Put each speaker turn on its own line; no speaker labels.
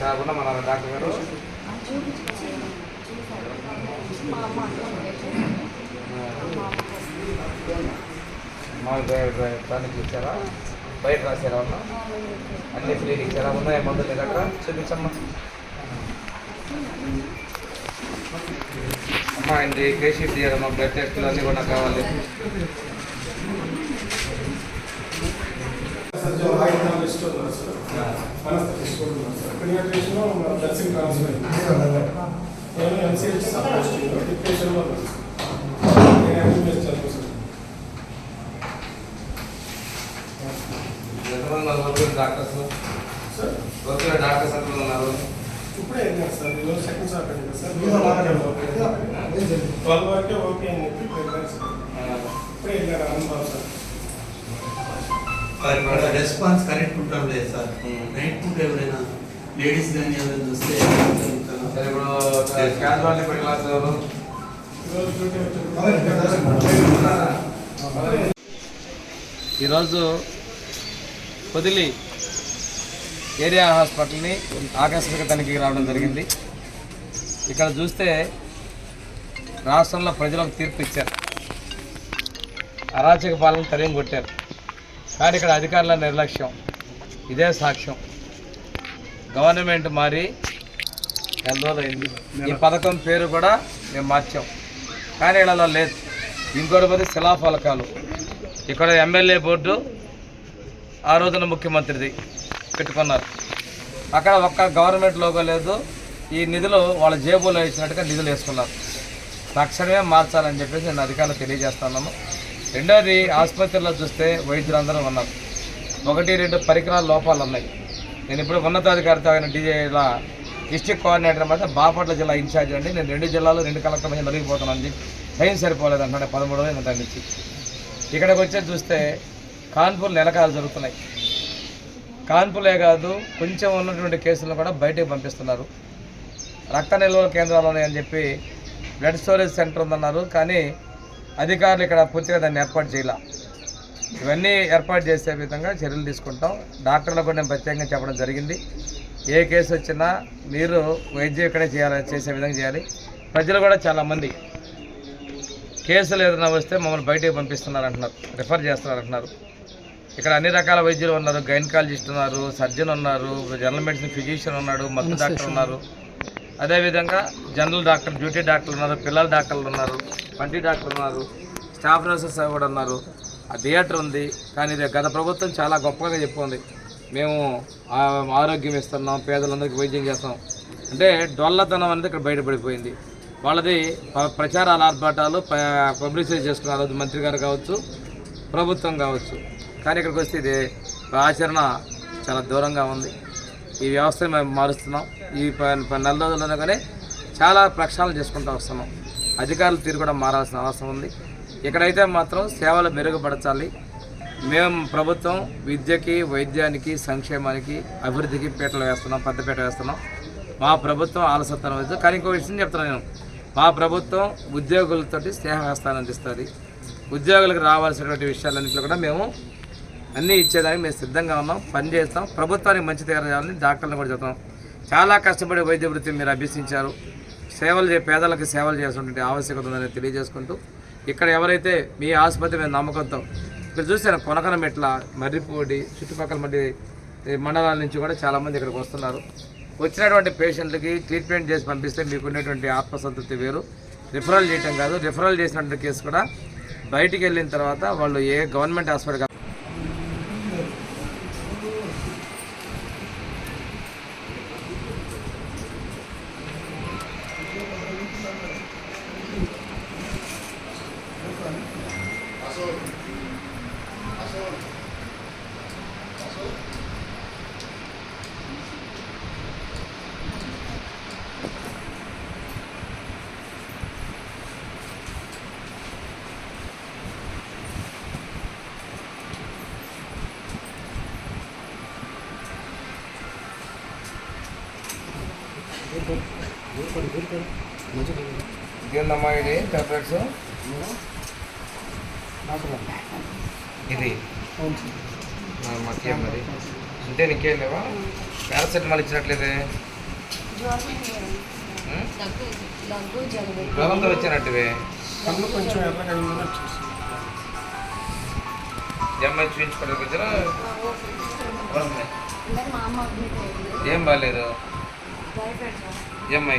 కాకుండా మన డాక్టర్ గారు దానికి ఇచ్చారా? బయట రాశారా? ఉన్నా అన్ని ఫ్రీకి ఇచ్చారా? ఉన్నాయా మందులు మీ దగ్గర? చూపించమ్మా. అమ్మా అండి కేషీట్ తీయడమ్మా, బ్లడ్ టెస్టులు అన్నీ కూడా కావాలి. డాక్టర్స్ డాక్టర్స్ ఎంత ఉన్నారు?
ఇప్పుడే వెళ్ళారు సార్, ఈరోజు సెకండ్ సార్ పెట్టింది సార్. 12 వరకే ఓకే అని చెప్పి వెళ్ళారు సార్. ఇప్పుడే వెళ్ళారు అనుభవం సార్.
రెస్పాన్స్ కరెక్ట్ ఉండడం లేదు సార్. నైట్ పూట ఎవరైనా లేడీస్ కానీ ఎవరైనా వస్తే
ఈరోజు పొదిలి ఏరియా హాస్పిటల్ని ఆకస్మిక తనిఖీకి రావడం జరిగింది. ఇక్కడ చూస్తే రాష్ట్రంలో ప్రజలకు తీర్పు ఇచ్చారు, అరాచక పాలన తరిమి కొట్టారు. కానీ ఇక్కడ అధికారుల నిర్లక్ష్యం ఇదే సాక్ష్యం. గవర్నమెంట్ మారి నెల రోజులైంది, ఈ పథకం పేరు కూడా మేము మార్చాం, కానీ ఇలా లేదు. ఇంకోటి పది శిలాఫలకాలు ఇక్కడ ఎమ్మెల్యే బోర్డు ఆ రోజున ముఖ్యమంత్రిది పెట్టుకున్నారు. అక్కడ ఒక్క గవర్నమెంట్ లోగో లేదు. ఈ నిధులు వాళ్ళ జేబులో ఇచ్చినట్టుగా నిధులు వేసుకున్నారు. తక్షణమే మార్చాలని చెప్పేసి నేను అధికారులు తెలియజేస్తున్నాను. రెండోది, ఆసుపత్రిలో చూస్తే వైద్యులందరూ ఉన్నారు. 1-2 పరికరాల లోపాలు ఉన్నాయి. నేను ఇప్పుడు ఉన్నతాధికారితో ఆయన డీజేలా డిస్ట్రిక్ట్ కోఆర్డినేటర్ మధ్య బాపట్ల జిల్లా ఇన్ఛార్జ్ అండి. నేను 2 జిల్లాలు 2 కలెక్టర్ మధ్య నలిగిపోతున్నాను. టైం సరిపోలేదు అంటున్నాడు. 13 దాని నుంచి ఇక్కడికి వచ్చేది చూస్తే కాన్పులు నెలకాలు జరుగుతున్నాయి. కాన్పులే కాదు, కొంచెం ఉన్నటువంటి కేసులను కూడా బయటకు పంపిస్తున్నారు. రక్త నిల్వల కేంద్రాలు ఉన్నాయని చెప్పి బ్లడ్ స్టోరేజ్ సెంటర్ ఉందన్నారు, కానీ అధికారులు ఇక్కడ పూర్తిగా దాన్ని ఏర్పాటు చేయాల. ఇవన్నీ ఏర్పాటు చేసే విధంగా చర్యలు తీసుకుంటాం. డాక్టర్లకు కూడా నేను ప్రత్యేకంగా చెప్పడం జరిగింది. ఏ కేసు వచ్చినా మీరు వైద్యం ఇక్కడే చేసే విధంగా చేయాలి. ప్రజలు కూడా చాలామంది కేసులు ఏదైనా వస్తే మమ్మల్ని బయటకు పంపిస్తున్నారు అంటున్నారు, రిఫర్ చేస్తున్నారు అంటున్నారు. ఇక్కడ అన్ని రకాల వైద్యులు ఉన్నారు. గైనకాలజిస్ట్ ఉన్నారు, సర్జన్ ఉన్నారు, జనరల్ మెడిసిన్ ఫిజిషియన్ ఉన్నాడు, మత్తు డాక్టర్ ఉన్నారు, అదేవిధంగా జనరల్ డాక్టర్, డ్యూటీ డాక్టర్లు ఉన్నారు, పిల్లల డాక్టర్లు ఉన్నారు, పంటి డాక్టర్లు ఉన్నారు, స్టాఫ్ నర్సెస్ కూడా ఉన్నారు. ఆ థియేటర్ ఉంది. కానీ ఇది గత ప్రభుత్వం చాలా గొప్పగా చెప్పుకుంది, మేము ఆరోగ్యం ఇస్తున్నాం, పేదలందరికీ వైద్యం చేస్తాం అంటే డొల్లతనం అనేది ఇక్కడ బయటపడిపోయింది. వాళ్ళది ప్రచారాల ఆర్భాటాలు పబ్లిసిటీ చేసుకున్నారు, మంత్రి గారు కావచ్చు, ప్రభుత్వం కావచ్చు. కానీ ఇక్కడికి వస్తే ఇది ఆచరణ చాలా దూరంగా ఉంది. ఈ వ్యవస్థను మేము మారుస్తున్నాం. ఈ 4 రోజుల్లోనే కానీ చాలా ప్రక్షాళన చేసుకుంటూ వస్తున్నాం. అధికారుల తీరు కూడా మారాల్సిన అవసరం ఉంది. ఇక్కడైతే మాత్రం సేవలు మెరుగుపరచాలి. మేము ప్రభుత్వం విద్యకి, వైద్యానికి, సంక్షేమానికి, అభివృద్ధికి పీటలు వేస్తున్నాం, పెద్దపీట వేస్తున్నాం. మా ప్రభుత్వం ఆలస్యతనం వద్దు. కానీ ఇంకో విషయం చెప్తున్నాను నేను, మా ప్రభుత్వం ఉద్యోగులతోటి స్నేహహస్తాన్ని అందిస్తుంది. ఉద్యోగులకు రావాల్సినటువంటి విషయాలన్నింటిలో కూడా మేము అన్నీ ఇచ్చేదానికి మేము సిద్ధంగా ఉన్నాం, పనిచేస్తాం. ప్రభుత్వానికి మంచి చేయాలని డాక్టర్లను కూడా చెప్తాం. చాలా కష్టపడి వైద్య వృత్తిని మీరు అభ్యసించారు. పేదలకు సేవలు చేయాల్సినటువంటి ఆవశ్యకత ఉందని తెలియజేసుకుంటూ, ఇక్కడ ఎవరైతే మీ ఆసుపత్రి మీద నమ్మకంతో ఇక్కడ చూసాను, కొనకనమెట్ల, మర్రిపూడి, చుట్టుపక్కల మండలాల నుంచి కూడా చాలామంది ఇక్కడికి వస్తున్నారు. వచ్చినటువంటి పేషెంట్లకి ట్రీట్మెంట్ చేసి పంపిస్తే మీకు ఉన్నటువంటి ఆత్మసంతృప్తి వేరు. రిఫరల్ చేయటం కాదు, రిఫరల్ చేసినటువంటి కేసు కూడా బయటికి వెళ్ళిన తర్వాత వాళ్ళు ఏ గవర్నమెంట్ హాస్పిటల్ ఇదేందమ్మా ఇది టాబ్లెట్స్? ఇది మాకేం మరి అంటే నీకేం లేవా? పారాసెటమాల్ ఇచ్చినట్లేదే. జ్వరంతో వచ్చినట్టువే
కళ్ళు కొంచెం ఎర్రగా అయిందని వచ్చేసి
జమ్మ చూపించుకోవడానికి వచ్చారా ఏం బాగాలేదు జమ్మ